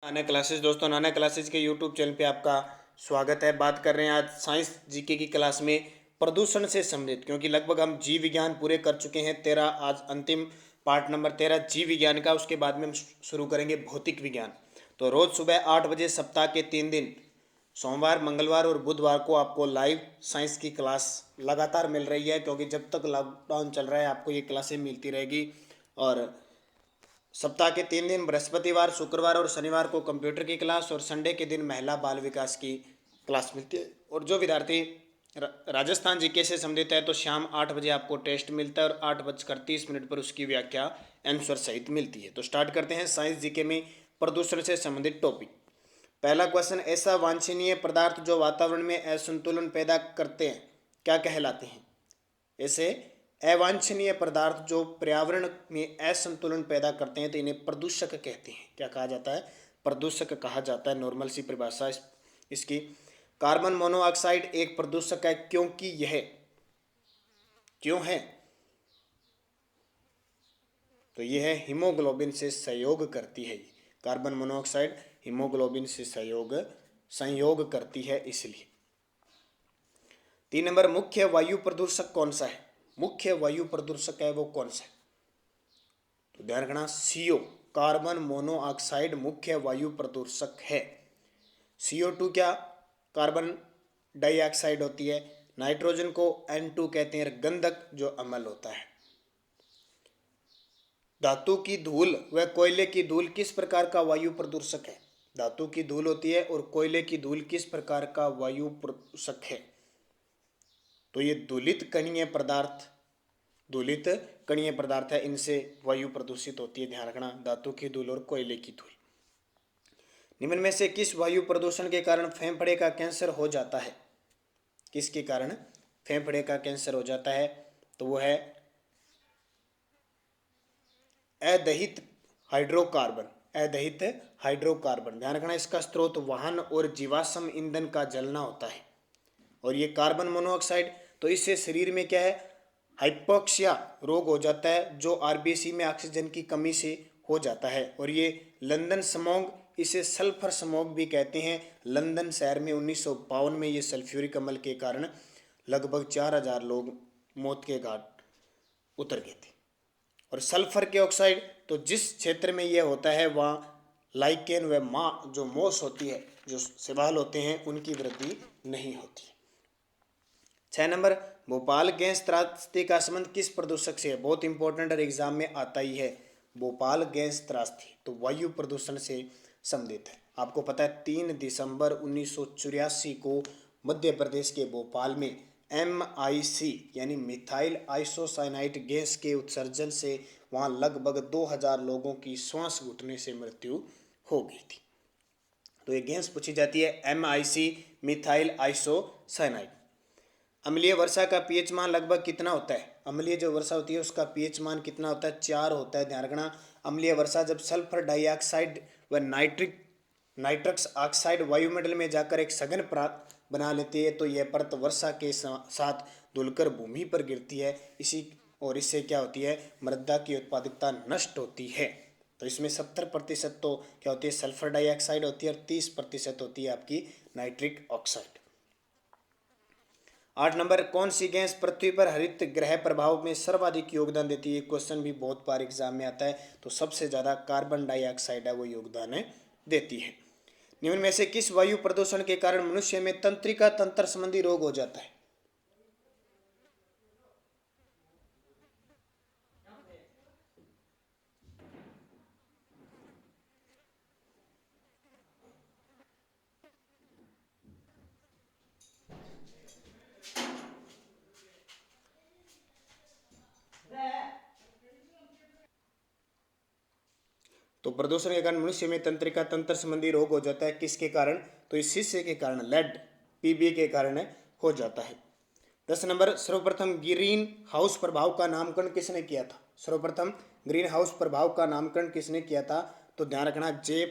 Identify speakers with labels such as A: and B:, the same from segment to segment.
A: नाना classes दोस्तों, नाना classes के YouTube channel पे आपका स्वागत है। बात कर रहे हैं आज साइंस जीके की क्लास में प्रदूषण से संबंधित, क्योंकि लगभग हम जीव विज्ञान पूरे कर चुके हैं। 13 आज अंतिम पार्ट नंबर 13 जीव विज्ञान का। उसके बाद में हम शुरू करेंगे भौतिक विज्ञान। तो रोज़ सुबह 8 बजे सप्ताह के 3 दिन सोमवार, मंगलवार और बुधवार को आपको लाइव साइंस की क्लास लगातार मिल रही है, क्योंकि जब तक लॉकडाउन चल रहा है आपको ये क्लासें मिलती रहेगी। और सप्ताह के 3 दिन बृहस्पतिवार, शुक्रवार और शनिवार को कंप्यूटर की क्लास, और संडे के दिन महिला बाल विकास की क्लास मिलती है। और जो विद्यार्थी राजस्थान जीके से संबंधित है तो शाम 8 बजे आपको टेस्ट मिलता है और 8:30 पर उसकी व्याख्या आंसर सहित मिलती है। तो स्टार्ट करते हैं साइंस जीके में प्रदूषण से संबंधित टॉपिक। पहला क्वेश्चन, ऐसा वांछनीय पदार्थ जो वातावरण में असंतुलन पैदा करते हैं क्या कहलाते हैं? ऐसे अवांछनीय पदार्थ जो पर्यावरण में असंतुलन पैदा करते हैं तो इन्हें प्रदूषक कहते हैं। क्या कहा जाता है? प्रदूषक कहा जाता है। नॉर्मल सी परिभाषा इसकी। कार्बन मोनोऑक्साइड एक प्रदूषक है क्योंकि यह क्यों है? तो यह हीमोग्लोबिन से सहयोग करती है। कार्बन मोनोऑक्साइड हीमोग्लोबिन से संयोग करती है, इसलिए। 3 नंबर, मुख्य वायु प्रदूषक कौन सा है? मुख्य वायु प्रदूषक है वो कौन सा है? तो ध्यान रखना, CO कार्बन मोनोऑक्साइड मुख्य वायु प्रदूषक है। CO2 क्या? कार्बन डाइऑक्साइड होती है। नाइट्रोजन को N2 कहते हैं, गंधक जो अम्ल होता है। धातु की धूल व कोयले की धूल किस प्रकार का वायु प्रदूषक है? धातु की धूल होती है और कोयले की धूल किस प्रकार का वायु प्रदूषक है? तो ये धूलित कणीय पदार्थ है, इनसे वायु प्रदूषित होती है। ध्यान रखना, धातु की धूल और कोयले की धूल। निम्न में से किस वायु प्रदूषण के कारण फेफड़े का कैंसर हो जाता है? किसके कारण फेफड़े का कैंसर हो जाता है? तो वो है अदहित हाइड्रोकार्बन। ध्यान रखना, इसका स्रोत वाहन और जीवाश्म ईंधन का जलना होता है। और ये कार्बन मोनोऑक्साइड, तो इससे शरीर में क्या है? हाइपोक्सिया रोग हो जाता है, जो RBC में ऑक्सीजन की कमी से हो जाता है। और ये लंदन स्मॉग, इसे सल्फर स्मॉग भी कहते हैं। लंदन शहर में 1952 में ये सल्फ्यूरिक अम्ल के कारण लगभग 4000 लोग मौत के घाट उतर गए थे। और सल्फर के ऑक्साइड, तो जिस क्षेत्र में यह होता है वहाँ लाइकेन व जो मोस होती है, जो शैवाल होते हैं, उनकी वृद्धि नहीं होती। 6 नंबर, भोपाल गैस त्रासदी का संबंध किस प्रदूषक से है? बहुत इंपॉर्टेंट और एग्जाम में आता ही है। भोपाल गैस त्रासदी तो वायु प्रदूषण से संबंधित है। आपको पता है 3 दिसंबर 1984 को मध्य प्रदेश के भोपाल में MIC यानी मिथाइल आइसोसाइनाइड गैस के उत्सर्जन से वहाँ लगभग 2000 लोगों की श्वास घुटने से मृत्यु हो गई थी। तो ये गैस पूछी जाती है MIC, मिथाइल आइसोसाइनाइड। अम्लीय वर्षा का pH मान लगभग कितना होता है? अम्लीय जो वर्षा होती है उसका pH मान कितना होता है? 4 होता है। ध्यान रखना, अम्लीय वर्षा जब सल्फर डाइऑक्साइड व नाइट्रस ऑक्साइड वायुमंडल में जाकर एक सघन परत बना लेती है तो यह परत वर्षा के साथ धुलकर भूमि पर गिरती है। इससे क्या होती है? मृदा की उत्पादकता नष्ट होती है। तो इसमें 70% तो क्या होती है? सल्फर डाइऑक्साइड होती है और 30% होती है आपकी नाइट्रिक ऑक्साइड। 8 नंबर, कौन सी गैस पृथ्वी पर हरित गृह प्रभाव में सर्वाधिक योगदान देती है? क्वेश्चन भी बहुत बार एग्जाम में आता है। तो सबसे ज़्यादा कार्बन डाइऑक्साइड है वो योगदान देती है। निम्न में से किस वायु प्रदूषण के कारण मनुष्य में तंत्रिका तंत्र संबंधी रोग हो जाता है? तो प्रदूषण के कारण मनुष्य में तंत्रिका तंत्र संबंधी रोग हो जाता है। किसके कारण? तो इस शीशे के कारण, लेड PB के कारण हो जाता है। 10 नंबर, सर्वप्रथम ग्रीन हाउस प्रभाव का नामकरण किसने किया था? सर्वप्रथम ग्रीन हाउस प्रभाव का नामकरण किसने किया था? तो ध्यान रखना, जे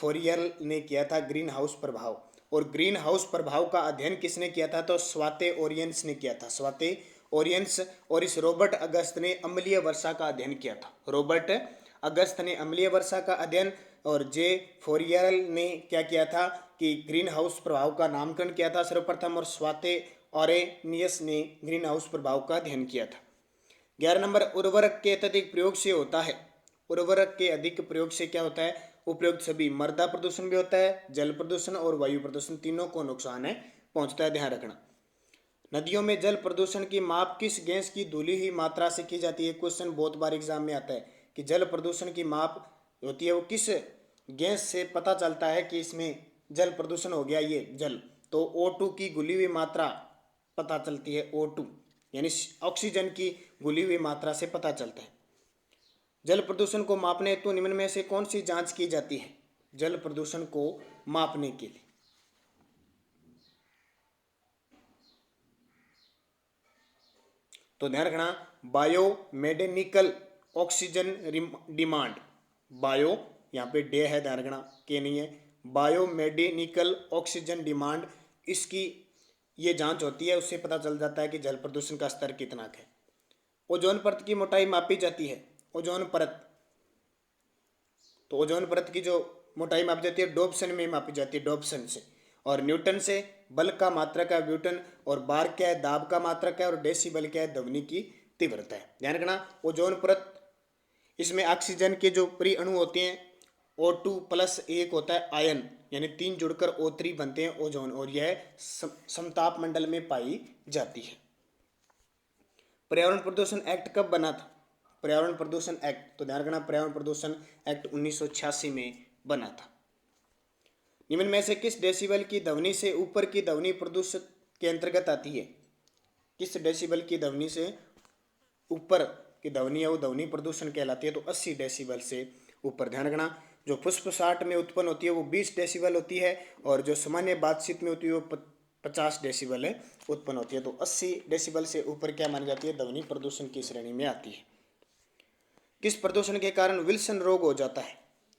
A: फोरियल ने किया था ग्रीन हाउस प्रभाव। और ग्रीन हाउस प्रभाव का अध्ययन किसने किया था? तो स्वाते ओरियंस ने किया था। स्वाते ओरियंस। और इस रॉबर्ट अगस्त ने अम्लीय वर्षा का अध्ययन किया था। रॉबर्ट अगस्त ने अम्लीय वर्षा का अध्ययन और जे फोरियल ने क्या किया था कि ग्रीन हाउस प्रभाव का नामकरण किया था सर्वप्रथम, और स्वाते ऑरेनियस ने ग्रीन हाउस प्रभाव का अध्ययन किया था। 11 नंबर, उर्वरक के अत्यधिक प्रयोग से होता है। उर्वरक के अधिक प्रयोग से क्या होता है? उपयुक्त सभी मृदा प्रदूषण भी होता है, जल प्रदूषण और वायु प्रदूषण तीनों को नुकसान है पहुंचता है, ध्यान रखना। नदियों में जल प्रदूषण की माप किस गैस की धुली हुई मात्रा से की जाती है? क्वेश्चन बहुत बार एग्जाम में आता है कि जल प्रदूषण की माप होती है वो किस गैस से पता चलता है कि इसमें जल प्रदूषण हो गया ये जल, तो O2 की घुली हुई मात्रा पता चलती है, O2 यानी ऑक्सीजन की घुली हुई मात्रा से पता चलता है। जल प्रदूषण को मापने हेतु निम्न में से कौन सी जांच की जाती है? जल प्रदूषण को मापने के लिए तो ध्यान रखना, बायोमेडिकल ऑक्सीजन डिमांड, बायो यहाँ पे डे है, ध्यान रखना के नहीं है, बायोमेडिकल ऑक्सीजन डिमांड, इसकी ये जांच होती है, उससे पता चल जाता है कि जल प्रदूषण का स्तर कितना है। ओजोन परत की मोटाई मापी जाती है, ओजोन परत, तो ओजोन परत की जो मोटाई मापी जाती है डोप्सन में मापी जाती है, डोप्सन से, और न्यूटन से। बल का मात्रक है न्यूटन, और बार क्या है? दाब का मात्रक है, और डेसिबल क्या है? ध्वनि की तीव्रता है। ध्यान रखना, ओजोन परत, इसमें ऑक्सीजन के जो प्री अणु होते हैं O2 प्लस एक होता है आयन, यानी 3 जुड़कर O3 बनते हैं ओजोन, और यह समताप मंडल में पाई जाती है। पर्यावरण प्रदूषण एक्ट कब बना था? पर्यावरण प्रदूषण एक्ट, तो ध्यान रखना पर्यावरण प्रदूषण एक्ट 1986 में बना था। निम्न में से किस डेसिबल की ध्वनि से ऊपर की ध्वनि प्रदूषण के अंतर्गत आती है? किस डेसिबल की ध्वनि से ऊपर की ध्वनि है वो ध्वनि प्रदूषण कहलाती है? तो 80 डेसिबल से ऊपर। ध्यान रखना, जो फुसफुसाहट में उत्पन्न होती है वो 20 डेसिबल होती है, और जो सामान्य बातचीत में होती है वो 50 डेसिबल उत्पन्न होती है। तो 80 डेसिबल से ऊपर क्या मानी जाती है? ध्वनि प्रदूषण की श्रेणी में आती है। किस प्रदूषण के कारण विल्सन रोग हो जाता है?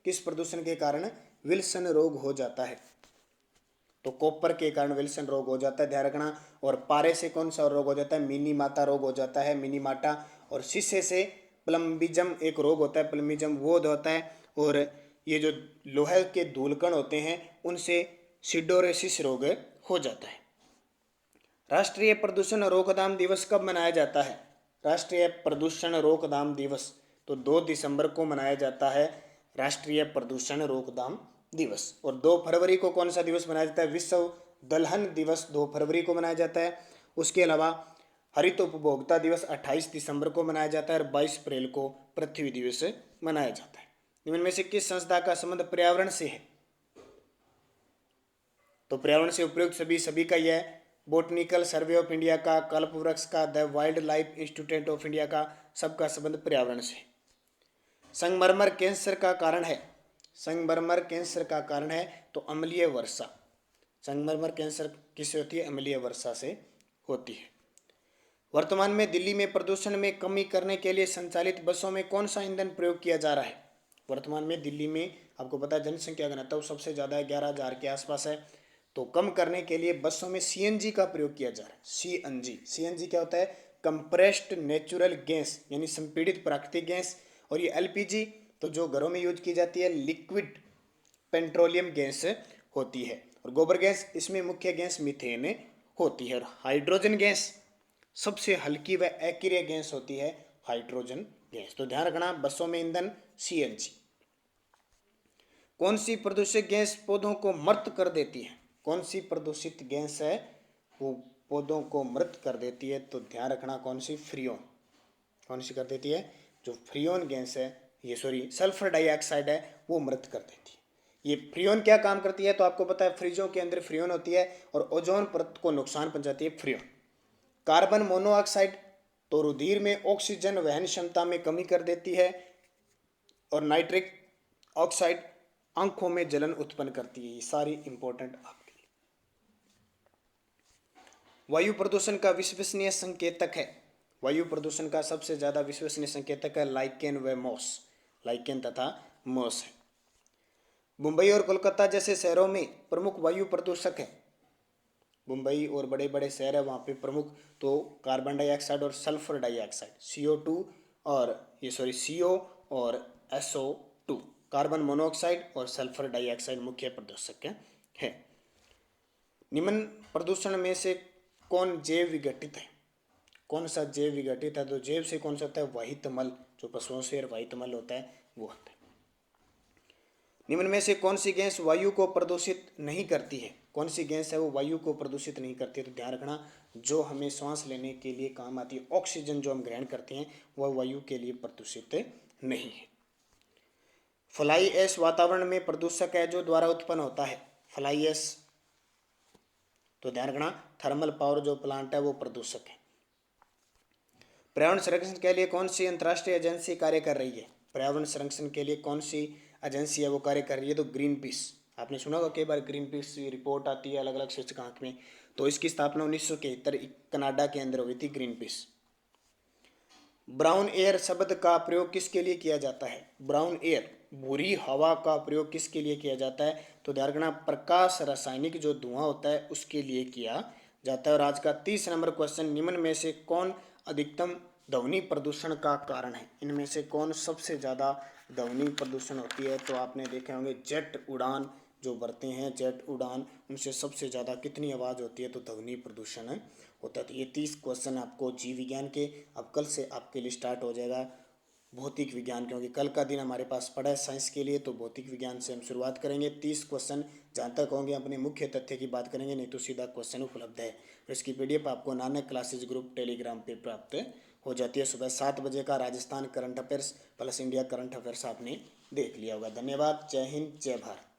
A: किस प्रदूषण के कारण विल्सन रोग हो जाता है? तो कॉपर के कारण विल्सन रोग हो जाता है, ध्यान रखना। और पारे से कौन सा रोग हो जाता है? मिनीमाटा रोग हो जाता है, मिनीमाटा। और शीशे से प्लम्बिज्म एक रोग होता है, प्लम्बिज्म वो होता है। और ये जो लोहे के धूलकण होते हैं उनसे सिडोरेसिस रोग हो जाता है। राष्ट्रीय प्रदूषण रोकथाम दिवस कब मनाया जाता है? राष्ट्रीय प्रदूषण रोकथाम दिवस तो 2 दिसंबर को मनाया जाता है, राष्ट्रीय प्रदूषण रोकथाम दिवस। और 2 फरवरी को कौन सा दिवस मनाया जाता है? विश्व दलहन दिवस 2 फरवरी को मनाया जाता है। उसके अलावा हरित उपभोक्ता दिवस 28 दिसंबर को मनाया जाता है, और 22 अप्रैल को पृथ्वी दिवस मनाया जाता है। निम्न में से किस संस्था का संबंध पर्यावरण से है? तो पर्यावरण से उपयुक्त सभी का यह बोटनिकल सर्वे ऑफ इंडिया का, कल्पवृक्ष का, the wild life institute of India का, सबका संबंध पर्यावरण से। संगमरमर कैंसर का कारण है? संगमरमर कैंसर का कारण है तो अम्लीय वर्षा। संगमरमर कैंसर किससे होती है? अम्लीय वर्षा से होती है। वर्तमान में दिल्ली में प्रदूषण में कमी करने के लिए संचालित बसों में कौन सा ईंधन प्रयोग किया जा रहा है? वर्तमान में दिल्ली में आपको पता है जनसंख्या घनत्व सबसे ज़्यादा है, 11,000 के आसपास है। तो कम करने के लिए बसों में CNG का प्रयोग किया जा रहा है। CNG क्या होता है? कंप्रेस्ड नेचुरल गैस, यानी संपीड़ित प्राकृतिक गैस। और ये LPG तो जो घरों में यूज की जाती है लिक्विड पेट्रोलियम गैस होती है। और गोबर गैस, इसमें मुख्य गैस मीथेन होती है। और हाइड्रोजन गैस सबसे हल्की व अक्रिय गैस होती है, हाइड्रोजन गैस। तो ध्यान रखना, बसों में ईंधन CNG। कौन सी प्रदूषित गैस पौधों को मृत कर देती है? कौन सी प्रदूषित गैस है वो पौधों को मृत कर देती है? तो ध्यान रखना, कौन सी? फ्रियोन। कौन सी कर देती है? जो फ्रियोन गैस है, ये सल्फर डाइऑक्साइड है, वो मृत कर देती है। ये फ्रियोन क्या काम करती है? तो आपको पता है फ्रिजों के अंदर फ्रियोन होती है और ओजोन परत को नुकसान पहुंचाती है फ्रियोन। कार्बन मोनोऑक्साइड तो रुधिर में ऑक्सीजन वहन क्षमता में कमी कर देती है। और नाइट्रिक ऑक्साइड आंखों में जलन उत्पन्न करती है। ये सारी इंपॉर्टेंट आपके लिए। वायु प्रदूषण का विश्वसनीय संकेतक है? वायु प्रदूषण का सबसे ज्यादा विश्वसनीय संकेतक है लाइकेन व मॉस, लाइकेन तथा मॉस है। मुंबई और कोलकाता जैसे शहरों में प्रमुख वायु प्रदूषक है। मुंबई और बड़े बड़े शहर है वहाँ पे प्रमुख तो कार्बन डाइऑक्साइड और सल्फर डाइऑक्साइड CO2 और CO और SO2। कार्बन मोनोऑक्साइड और सल्फर डाइऑक्साइड मुख्य प्रदूषक है। निम्न प्रदूषण में से कौन जैव विघटित है? कौन सा जैव विघटित है? तो जैव से कौन सा होता है? वाहित मल, जो पशुओं से वाहित मल होता है वो होता है। निम्न में से कौन सी गैस वायु को प्रदूषित नहीं करती है? कौन सी गैस है वो वायु को प्रदूषित नहीं करती है? तो ध्यान रखना, जो हमें सांस लेने के लिए काम आती है, ऑक्सीजन जो हम ग्रहण करते हैं, वह वायु के लिए प्रदूषित नहीं है। फ्लाई ऐश वातावरण में प्रदूषक है जो द्वारा उत्पन्न होता है। फ्लाई ऐश, तो ध्यान रखना, थर्मल पावर जो प्लांट है वो प्रदूषक है। पर्यावरण संरक्षण के लिए कौन सी अंतर्राष्ट्रीय एजेंसी कार्य कर रही है? पर्यावरण संरक्षण के लिए कौन सी एजेंसी है वो कार्य कर रही है? तो ग्रीन पीस। आपने सुना होगा कई बार ग्रीन पीस रिपोर्ट आती है अलग अलग सूचकांक में। तो इसकी स्थापना 1971 कनाडा के अंदर हुई थी, ग्रीन पीस। ब्राउन एयर शब्द का प्रयोग किसके लिए किया जाता है? ब्राउन एयर, भूरी हवा का प्रयोग किसके लिए किया जाता है? तो ध्यान रखना, प्रकाश रासायनिक जो धुआं होता है उसके लिए किया जाता है। और आज का 30 नंबर क्वेश्चन, निम्न में से कौन अधिकतम ध्वनि प्रदूषण का कारण है? इनमें से कौन सबसे ज़्यादा ध्वनि प्रदूषण होती है? तो आपने देखे होंगे जेट उड़ान जो बढ़ते हैं, जेट उड़ान, उनसे सबसे ज़्यादा कितनी आवाज़ होती है? तो ध्वनि प्रदूषण होता है। तो ये 30 क्वेश्चन आपको जीव विज्ञान के अब कल से आपके लिए स्टार्ट हो जाएगा भौतिक विज्ञान, क्योंकि कल का दिन हमारे पास पड़ा है साइंस के लिए। तो भौतिक विज्ञान से हम शुरुआत करेंगे। 30 क्वेश्चन जहाँ तक होंगे अपने मुख्य तथ्य की बात करेंगे, नहीं तो सीधा क्वेश्चन उपलब्ध है। और इसकी PDF आपको नानक क्लासेज ग्रुप टेलीग्राम पे प्राप्त हो जाती है। सुबह 7 बजे का Rajasthan current affairs plus India current affairs आपने देख लिया होगा। धन्यवाद। जय हिंद, जय भारत।